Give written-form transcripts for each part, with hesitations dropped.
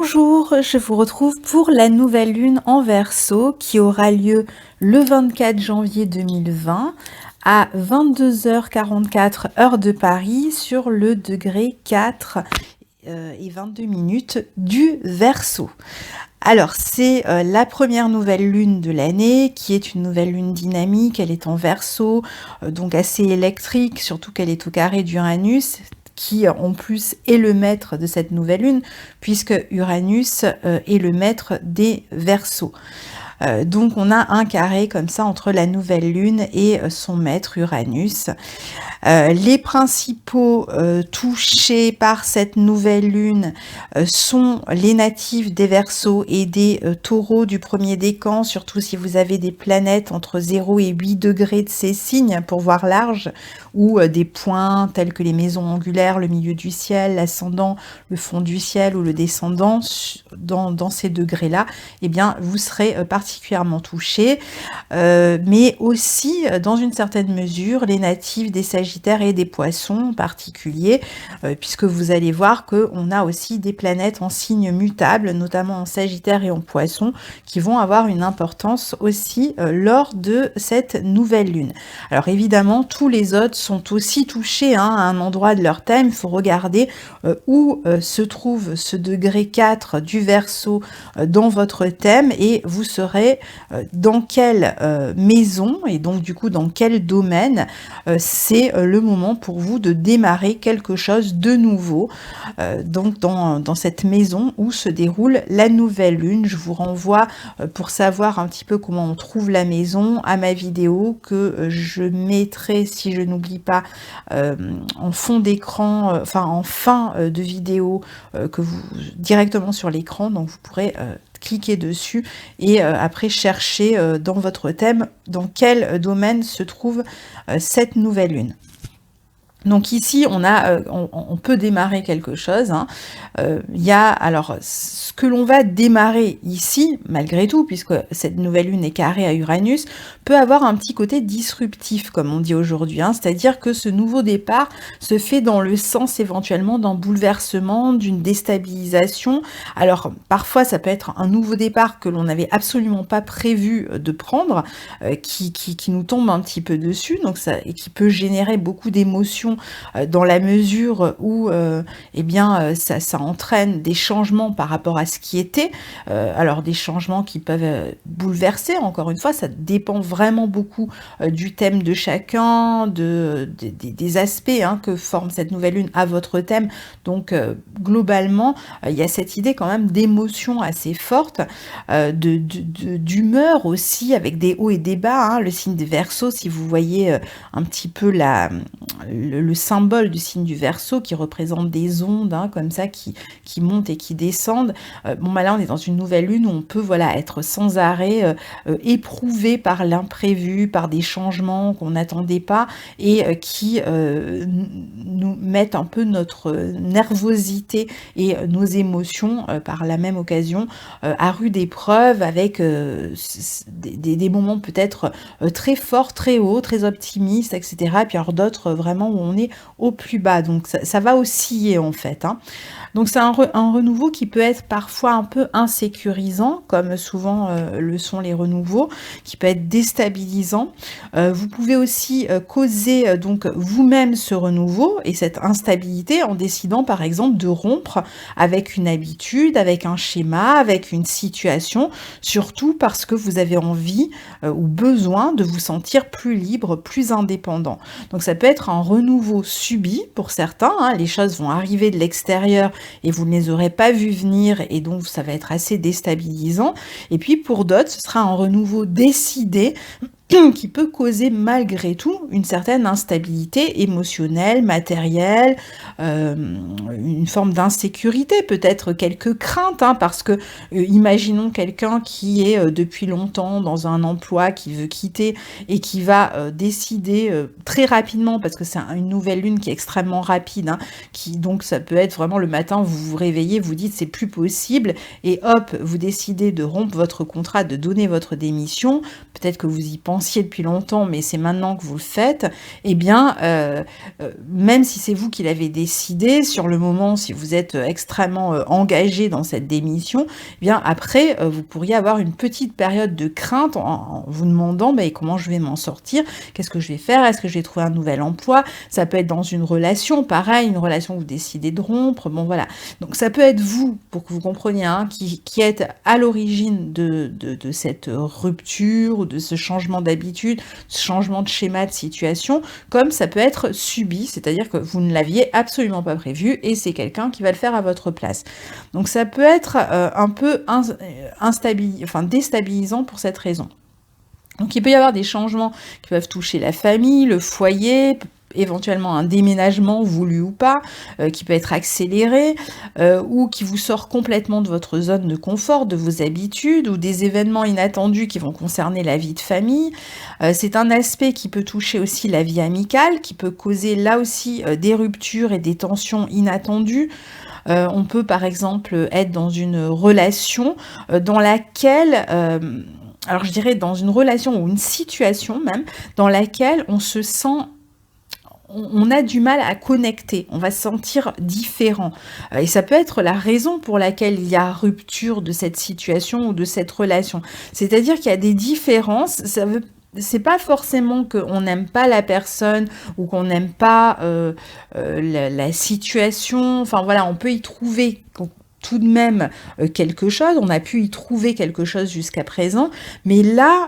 Bonjour, je vous retrouve pour la nouvelle lune en Verseau qui aura lieu le 24 janvier 2020 à 22h44 heure de Paris sur le degré 4 et 22 minutes du Verseau. Alors, c'est la première nouvelle lune de l'année, qui est une nouvelle lune dynamique. Elle est en Verseau, donc assez électrique, surtout qu'elle est au carré d'Uranus, qui en plus est le maître de cette nouvelle lune, puisque Uranus est le maître des Verseaux. Donc on a un carré comme ça entre la nouvelle lune et son maître Uranus. Les principaux touchés par cette nouvelle lune sont les natifs des Verseaux et des Taureaux du premier décan, surtout si vous avez des planètes entre 0 et 8 degrés de ces signes pour voir large, ou des points tels que les maisons angulaires, le milieu du ciel, l'ascendant, le fond du ciel ou le descendant dans ces degrés-là, eh bien vous serez particulièrement touchés, mais aussi dans une certaine mesure les natifs des Sagittaires et des Poissons en particulier, puisque vous allez voir qu'on a aussi des planètes en signes mutables, notamment en Sagittaire et en Poissons, qui vont avoir une importance aussi lors de cette nouvelle lune. Alors évidemment, tous les autres sont aussi touchés à un endroit de leur thème. Il faut regarder où se trouve ce degré 4 du Verseau dans votre thème, et vous saurez dans quelle maison et donc du coup dans quel domaine c'est le moment pour vous de démarrer quelque chose de nouveau, donc dans cette maison où se déroule la nouvelle lune. Je vous renvoie pour savoir un petit peu comment on trouve la maison à ma vidéo que je mettrai, si je n'oublie pas, en fond d'écran, enfin en fin de vidéo, que vous directement sur l'écran, donc vous pourrez cliquer dessus et après chercher dans votre thème dans quel domaine se trouve cette nouvelle lune. Donc ici, on peut démarrer quelque chose. Hein. Il y a alors ce que l'on va démarrer ici, malgré tout, puisque cette nouvelle lune est carrée à Uranus, peut avoir un petit côté disruptif, comme on dit aujourd'hui. Hein. C'est-à-dire que ce nouveau départ se fait dans le sens éventuellement d'un bouleversement, d'une déstabilisation. Alors parfois, ça peut être un nouveau départ que l'on n'avait absolument pas prévu de prendre, qui nous tombe un petit peu dessus, donc ça, et qui peut générer beaucoup d'émotions dans la mesure où eh bien, ça entraîne des changements par rapport à ce qui était, alors des changements qui peuvent bouleverser, encore une fois, ça dépend vraiment beaucoup du thème de chacun, des aspects hein, que forme cette nouvelle lune à votre thème, donc globalement, il y a cette idée quand même d'émotions assez fortes, d'humeur aussi, avec des hauts et des bas, hein. Le signe des Verseaux, si vous voyez un petit peu le symbole du signe du Verseau qui représente des ondes hein, comme ça qui montent et qui descendent. Bon bah là on est dans une nouvelle lune où on peut voilà être sans arrêt éprouvé par l'imprévu, par des changements qu'on n'attendait pas et qui nous mettent un peu notre nervosité et nos émotions par la même occasion à rude épreuve, avec des moments peut-être très forts, très hauts, très optimistes, etc. Et puis alors d'autres vraiment où on est au plus bas, donc ça va osciller en fait. Hein. Donc c'est un renouveau qui peut être parfois un peu insécurisant, comme souvent le sont les renouveaux, qui peut être déstabilisant. Vous pouvez aussi causer donc vous-même ce renouveau et cette instabilité en décidant par exemple de rompre avec une habitude, avec un schéma, avec une situation, surtout parce que vous avez envie ou besoin de vous sentir plus libre, plus indépendant. Donc ça peut être un renouveau subi pour certains, hein, les choses vont arriver de l'extérieur et vous ne les aurez pas vues venir et donc ça va être assez déstabilisant. Et puis pour d'autres, ce sera un renouveau décidé qui peut causer malgré tout une certaine instabilité émotionnelle, matérielle, une forme d'insécurité, peut-être quelques craintes, hein, parce que imaginons quelqu'un qui est depuis longtemps dans un emploi, qui veut quitter et qui va décider très rapidement, parce que c'est une nouvelle lune qui est extrêmement rapide, hein, donc ça peut être vraiment le matin, vous vous réveillez, vous dites c'est plus possible, et hop, vous décidez de rompre votre contrat, de donner votre démission, peut-être que vous y pensez pensiez depuis longtemps, mais c'est maintenant que vous le faites, eh bien, même si c'est vous qui l'avez décidé, sur le moment, si vous êtes extrêmement engagé dans cette démission, eh bien, après, vous pourriez avoir une petite période de crainte en vous demandant comment je vais m'en sortir, qu'est-ce que je vais faire, est-ce que je vais trouver un nouvel emploi, ça peut être dans une relation, pareil, une relation que vous décidez de rompre, bon voilà. Donc ça peut être vous, pour que vous compreniez, hein, qui êtes à l'origine de cette rupture, ou de ce changement d'habitude, ce changement de schéma, de situation, comme ça peut être subi, c'est-à-dire que vous ne l'aviez absolument pas prévu, et c'est quelqu'un qui va le faire à votre place. Donc ça peut être un peu déstabilisant pour cette raison. Donc il peut y avoir des changements qui peuvent toucher la famille, le foyer, éventuellement un déménagement voulu ou pas, qui peut être accéléré, ou qui vous sort complètement de votre zone de confort, de vos habitudes, ou des événements inattendus qui vont concerner la vie de famille. C'est un aspect qui peut toucher aussi la vie amicale, qui peut causer là aussi des ruptures et des tensions inattendues. On peut par exemple être dans une relation dans laquelle... alors je dirais dans une relation ou une situation même, dans laquelle on se sent... on a du mal à connecter, on va se sentir différent. Et ça peut être la raison pour laquelle il y a rupture de cette situation ou de cette relation. C'est-à-dire qu'il y a des différences, c'est pas forcément qu'on n'aime pas la personne ou qu'on n'aime pas la situation. Enfin voilà, on peut y trouver tout de même quelque chose, on a pu y trouver quelque chose jusqu'à présent, mais là,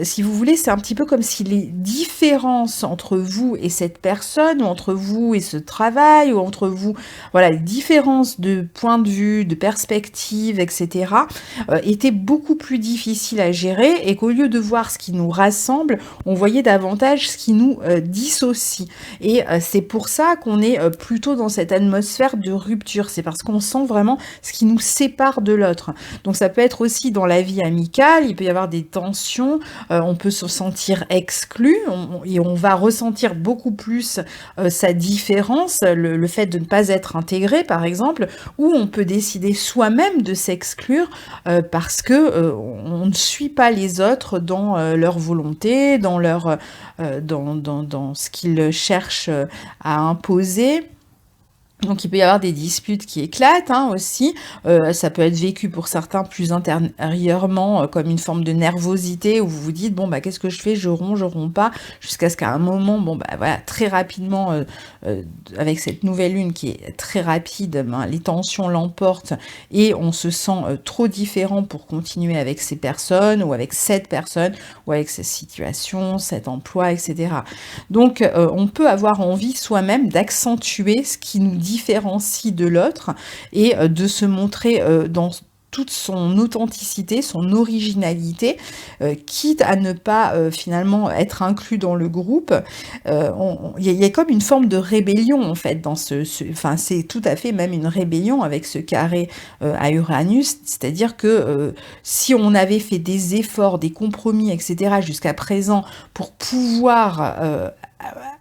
si vous voulez, c'est un petit peu comme si les différences entre vous et cette personne, ou entre vous et ce travail, ou entre vous, voilà, les différences de point de vue, de perspective, etc., étaient beaucoup plus difficiles à gérer, et qu'au lieu de voir ce qui nous rassemble, on voyait davantage ce qui nous dissocie. Et c'est pour ça qu'on est plutôt dans cette atmosphère de rupture, c'est parce qu'on sent vraiment ce qui nous sépare de l'autre. Donc ça peut être aussi dans la vie amicale, il peut y avoir des tensions, on peut se sentir exclu, et on va ressentir beaucoup plus sa différence, le fait de ne pas être intégré par exemple, ou on peut décider soi-même de s'exclure parce que on ne suit pas les autres dans leur volonté, dans dans ce qu'ils cherchent à imposer. Donc il peut y avoir des disputes qui éclatent aussi, ça peut être vécu pour certains plus intérieurement comme une forme de nervosité où vous vous dites bon qu'est-ce que je fais, je romps pas, jusqu'à ce qu'à un moment voilà, très rapidement avec cette nouvelle lune qui est très rapide, les tensions l'emportent et on se sent trop différent pour continuer avec ces personnes ou avec cette personne ou avec cette situation, cet emploi, etc. Donc on peut avoir envie soi-même d'accentuer ce qui nous différencie de l'autre et de se montrer dans toute son authenticité, son originalité, quitte à ne pas finalement être inclus dans le groupe. Il y a comme une forme de rébellion en fait dans enfin c'est tout à fait même une rébellion avec ce carré à Uranus, c'est-à-dire que si on avait fait des efforts, des compromis, etc. jusqu'à présent pour pouvoir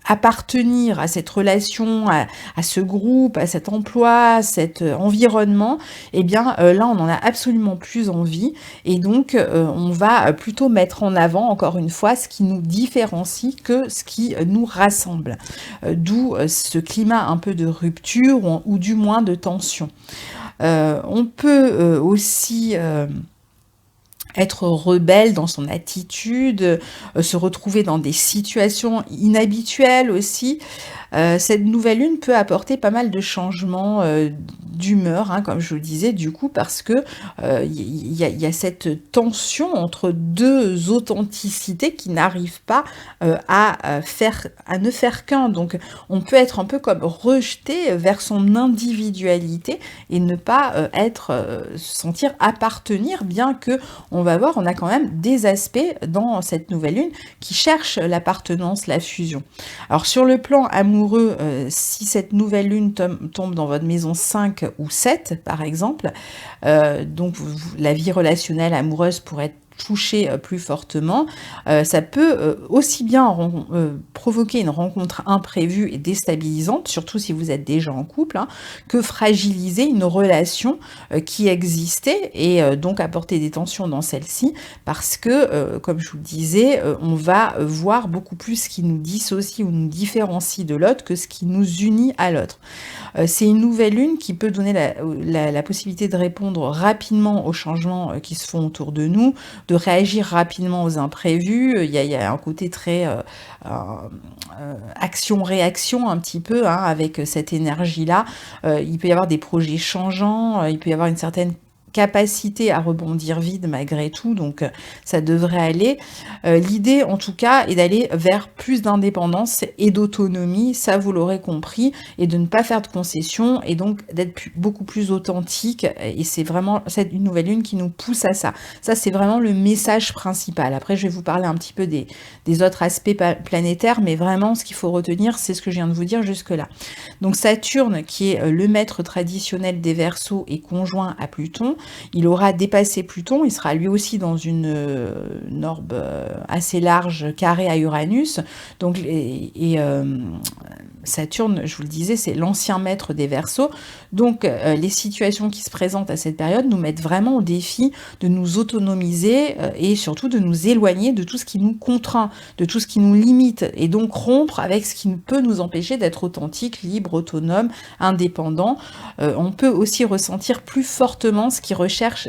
appartenir à cette relation, à ce groupe, à cet emploi, à cet environnement, eh bien là on n'en a absolument plus envie et donc on va plutôt mettre en avant encore une fois ce qui nous différencie que ce qui nous rassemble. D'où ce climat un peu de rupture ou du moins de tension. On peut aussi... être rebelle dans son attitude, se retrouver dans des situations inhabituelles aussi. Cette nouvelle lune peut apporter pas mal de changements d'humeur, comme je vous le disais, du coup, parce que y a cette tension entre deux authenticités qui n'arrivent pas à ne faire qu'un. Donc, on peut être un peu comme rejeté vers son individualité et ne pas se sentir appartenir, bien que on va voir, on a quand même des aspects dans cette nouvelle lune qui cherchent l'appartenance, la fusion. Alors, sur le plan amoureux, si cette nouvelle lune tombe dans votre maison 5 ou 7, par exemple, donc la vie relationnelle amoureuse pourrait être toucher plus fortement, ça peut aussi bien provoquer une rencontre imprévue et déstabilisante, surtout si vous êtes déjà en couple, hein, que fragiliser une relation qui existait et donc apporter des tensions dans celle-ci parce que, comme je vous le disais, on va voir beaucoup plus ce qui nous dissocie ou nous différencie de l'autre que ce qui nous unit à l'autre. C'est une nouvelle lune qui peut donner la possibilité de répondre rapidement aux changements qui se font autour de nous, de réagir rapidement aux imprévus. Il y a un côté très action-réaction un petit peu, hein, avec cette énergie-là. Il peut y avoir des projets changeants, il peut y avoir une certaine capacité à rebondir vite malgré tout, donc ça devrait aller. L'idée en tout cas est d'aller vers plus d'indépendance et d'autonomie, ça vous l'aurez compris, et de ne pas faire de concessions et donc d'être beaucoup plus authentique, et c'est vraiment une nouvelle lune qui nous pousse à ça. Ça c'est vraiment le message principal. Après je vais vous parler un petit peu des autres aspects planétaires, mais vraiment ce qu'il faut retenir c'est ce que je viens de vous dire jusque là. Donc Saturne qui est le maître traditionnel des Verseaux et conjoint à Pluton, il aura dépassé Pluton, il sera lui aussi dans une orbe assez large, carrée à Uranus. Donc, Saturne, je vous le disais, c'est l'ancien maître des Verseaux. Donc, les situations qui se présentent à cette période nous mettent vraiment au défi de nous autonomiser et surtout de nous éloigner de tout ce qui nous contraint, de tout ce qui nous limite, et donc rompre avec ce qui peut nous empêcher d'être authentique, libre, autonome, indépendant. On peut aussi ressentir plus fortement ce qui recherche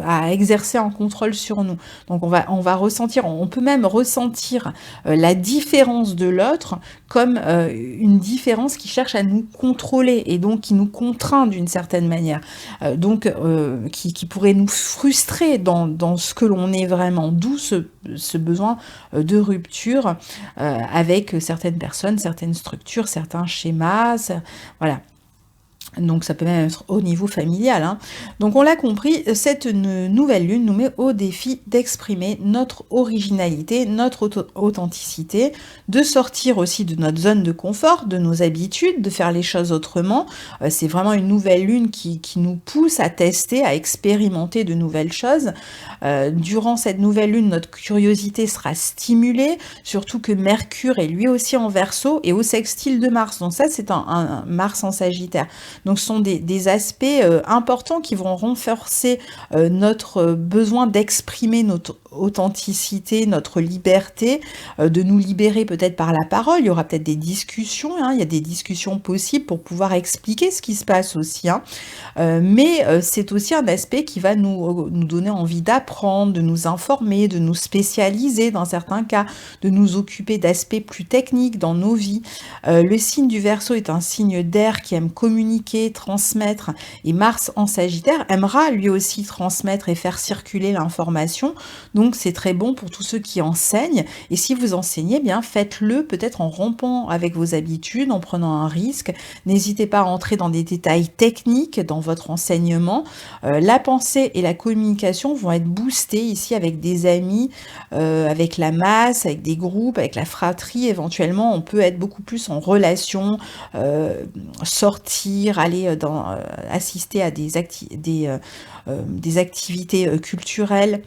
à exercer un contrôle sur nous. Donc on va ressentir, on peut même ressentir la différence de l'autre comme une différence qui cherche à nous contrôler et donc qui nous contraint d'une certaine manière, qui pourrait nous frustrer dans ce que l'on est vraiment, d'où ce besoin de rupture avec certaines personnes, certaines structures, certains schémas, voilà. Donc ça peut même être au niveau familial, hein. Donc on l'a compris, cette nouvelle lune nous met au défi d'exprimer notre originalité, notre authenticité, de sortir aussi de notre zone de confort, de nos habitudes, de faire les choses autrement. C'est vraiment une nouvelle lune qui nous pousse à tester, à expérimenter de nouvelles choses. Durant cette nouvelle lune, notre curiosité sera stimulée, surtout que Mercure est lui aussi en Verseau et au sextile de Mars. Donc ça c'est un Mars en Sagittaire. Donc ce sont des aspects importants qui vont renforcer notre besoin d'exprimer notre authenticité, notre liberté, de nous libérer peut-être par la parole. Il y aura peut-être des discussions, hein, il y a des discussions possibles pour pouvoir expliquer ce qui se passe aussi, hein. Mais c'est aussi un aspect qui va nous donner envie d'apprendre, de nous informer, de nous spécialiser dans certains cas, de nous occuper d'aspects plus techniques dans nos vies. Le signe du Verseau est un signe d'air qui aime communiquer, transmettre, et Mars en Sagittaire aimera lui aussi transmettre et faire circuler l'information. Donc c'est très bon pour tous ceux qui enseignent, et si vous enseignez, bien faites-le peut-être en rompant avec vos habitudes, en prenant un risque. N'hésitez pas à entrer dans des détails techniques dans votre enseignement. La pensée et la communication vont être boostées ici avec des amis, avec la masse, avec des groupes, avec la fratrie. Éventuellement on peut être beaucoup plus en relation, sortir, aller assister à des activités culturelles.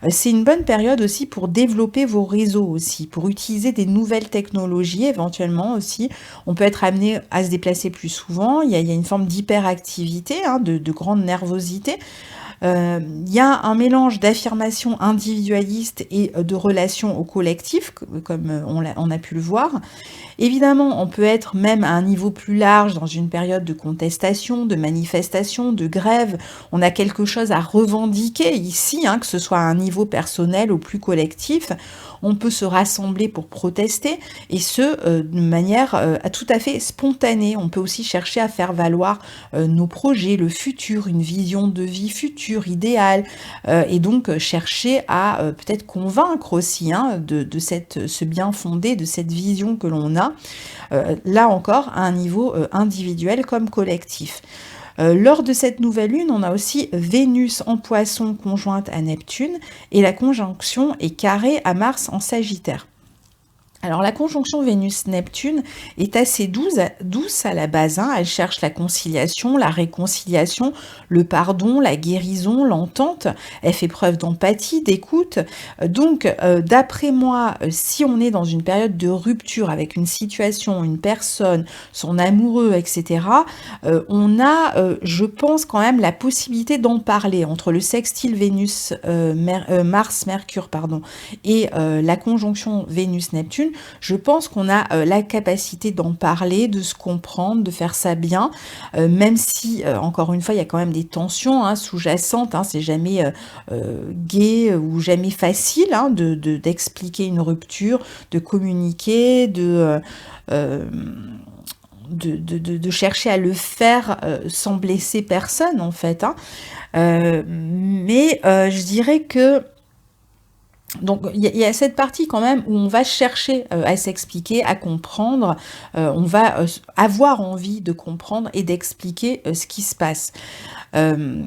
C'est une bonne période aussi pour développer vos réseaux aussi, pour utiliser des nouvelles technologies éventuellement aussi. On peut être amené à se déplacer plus souvent, il y a une forme d'hyperactivité, hein, de grande nervosité. Il y a un mélange d'affirmations individualistes et de relations au collectif, comme on a pu le voir. Évidemment, on peut être même à un niveau plus large dans une période de contestation, de manifestation, de grève. On a quelque chose à revendiquer ici, hein, que ce soit à un niveau personnel ou plus collectif. On peut se rassembler pour protester, et ce, de manière tout à fait spontanée. On peut aussi chercher à faire valoir nos projets, le futur, une vision de vie future, idéale, et donc chercher à peut-être convaincre aussi, hein, de ce bien fondé, de cette vision que l'on a, là encore à un niveau individuel comme collectif. Lors de cette nouvelle lune, on a aussi Vénus en Poisson conjointe à Neptune, et la conjonction est carrée à Mars en Sagittaire. Alors la conjonction Vénus-Neptune est assez douce à la base, hein. Elle cherche la conciliation, la réconciliation, le pardon, la guérison, l'entente. Elle fait preuve d'empathie, d'écoute. Donc d'après moi, si on est dans une période de rupture avec une situation, une personne, son amoureux, etc., on a, je pense quand même, la possibilité d'en parler entre le sextile Mars-Mercure, pardon, et la conjonction Vénus-Neptune. Je pense qu'on a la capacité d'en parler, de se comprendre, de faire ça bien, même si, encore une fois, il y a quand même des tensions, hein, sous-jacentes, hein, c'est jamais gai ou jamais facile, hein, d'expliquer une rupture, de communiquer, de chercher à le faire sans blesser personne, en fait, hein. Mais je dirais que donc il y a cette partie quand même où on va chercher à s'expliquer, à comprendre, on va avoir envie de comprendre et d'expliquer ce qui se passe. Euh,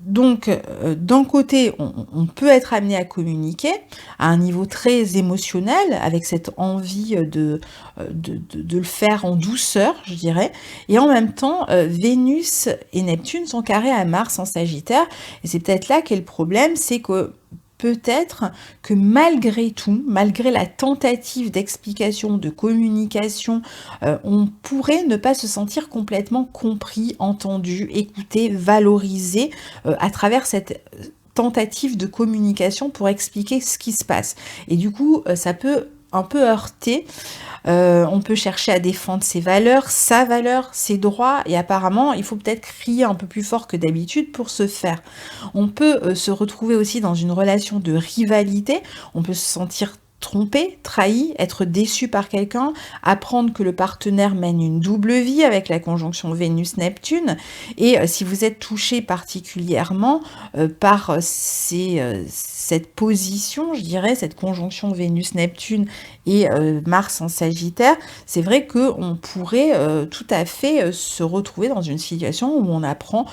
donc, d'un côté, on peut être amené à communiquer à un niveau très émotionnel, avec cette envie de le faire en douceur, je dirais. Et en même temps, Vénus et Neptune sont carrés à Mars en Sagittaire. Et c'est peut-être là qu'est le problème, c'est que peut-être que malgré tout, malgré la tentative d'explication, de communication, on pourrait ne pas se sentir complètement compris, entendu, écouté, valorisé à travers cette tentative de communication pour expliquer ce qui se passe. Et du coup, ça peut un peu heurter. On peut chercher à défendre ses valeurs, sa valeur, ses droits, et apparemment, il faut peut-être crier un peu plus fort que d'habitude pour ce faire. On peut se retrouver aussi dans une relation de rivalité, on peut se sentir trompé, trahi, être déçu par quelqu'un, apprendre que le partenaire mène une double vie avec la conjonction Vénus-Neptune, et si vous êtes touché particulièrement par cette position, je dirais, cette conjonction Vénus-Neptune et Mars en Sagittaire, c'est vrai qu'on pourrait tout à fait se retrouver dans une situation où on apprend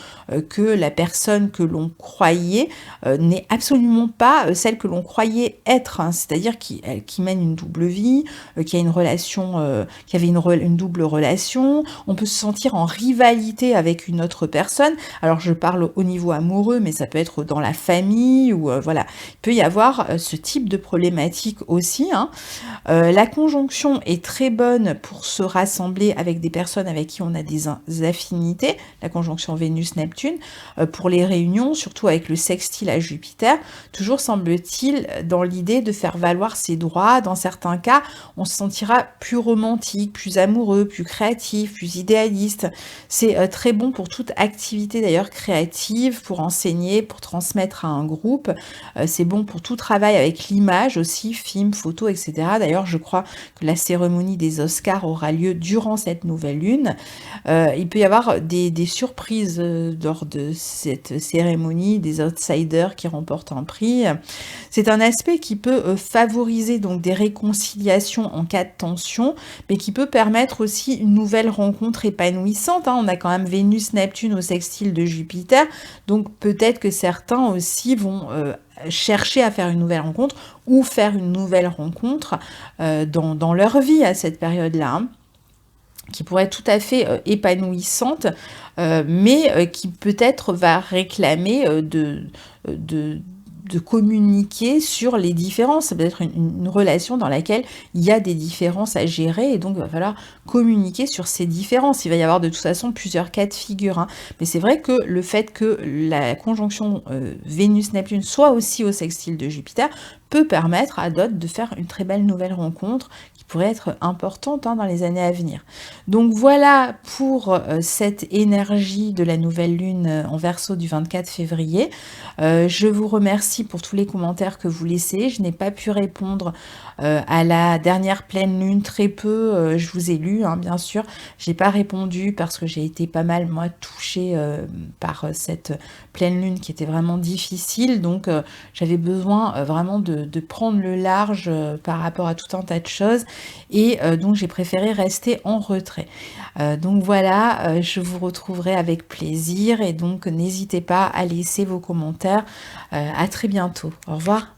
que la personne que l'on croyait n'est absolument pas celle que l'on croyait être, hein, c'est-à-dire qui mène une double vie, qui a une relation, qui avait une double relation. On peut se sentir en rivalité avec une autre personne. Alors je parle au niveau amoureux, mais ça peut être dans la famille ou voilà. Il peut y avoir ce type de problématique aussi, hein. La conjonction est très bonne pour se rassembler avec des personnes avec qui on a des affinités, la conjonction Vénus-Neptune, pour les réunions, surtout avec le sextile à Jupiter, toujours semble-t-il dans l'idée de faire valoir ses droits. Dans certains cas, on se sentira plus romantique, plus amoureux, plus créatif, plus idéaliste. C'est très bon pour toute activité d'ailleurs créative, pour enseigner, pour transmettre à un groupe. C'est bon pour tout travail avec l'image aussi, film, photo, etc. D'ailleurs, je crois que la cérémonie des Oscars aura lieu durant cette nouvelle lune. Il peut y avoir des surprises lors de cette cérémonie, des outsiders qui remportent un prix. C'est un aspect qui peut favoriser donc des réconciliations en cas de tension, mais qui peut permettre aussi une nouvelle rencontre épanouissante, hein. On a quand même Vénus-Neptune au sextile de Jupiter, donc peut-être que certains aussi vont chercher à faire une nouvelle rencontre ou faire une nouvelle rencontre dans leur vie à cette période-là, hein, qui pourrait être tout à fait épanouissante, mais qui peut-être va réclamer de communiquer sur les différences. Ça peut être une relation dans laquelle il y a des différences à gérer, et donc il va falloir communiquer sur ces différences. Il va y avoir de toute façon plusieurs cas de figure, hein. Mais c'est vrai que le fait que la conjonction Vénus-Neptune soit aussi au sextile de Jupiter peut permettre à d'autres de faire une très belle nouvelle rencontre qui pourrait être importante, hein, dans les années à venir. Donc voilà pour cette énergie de la nouvelle lune en Verseau du 24 février. Je vous remercie pour tous les commentaires que vous laissez. Je n'ai pas pu répondre à la dernière pleine lune, très peu. Je vous ai lu, hein, bien sûr. J'ai pas répondu parce que j'ai été pas mal, moi, touchée par cette pleine lune qui était vraiment difficile. Donc j'avais besoin vraiment de prendre le large par rapport à tout un tas de choses. Et donc j'ai préféré rester en retrait. Donc voilà, je vous retrouverai avec plaisir. Et donc n'hésitez pas à laisser vos commentaires. À très bientôt. Au revoir.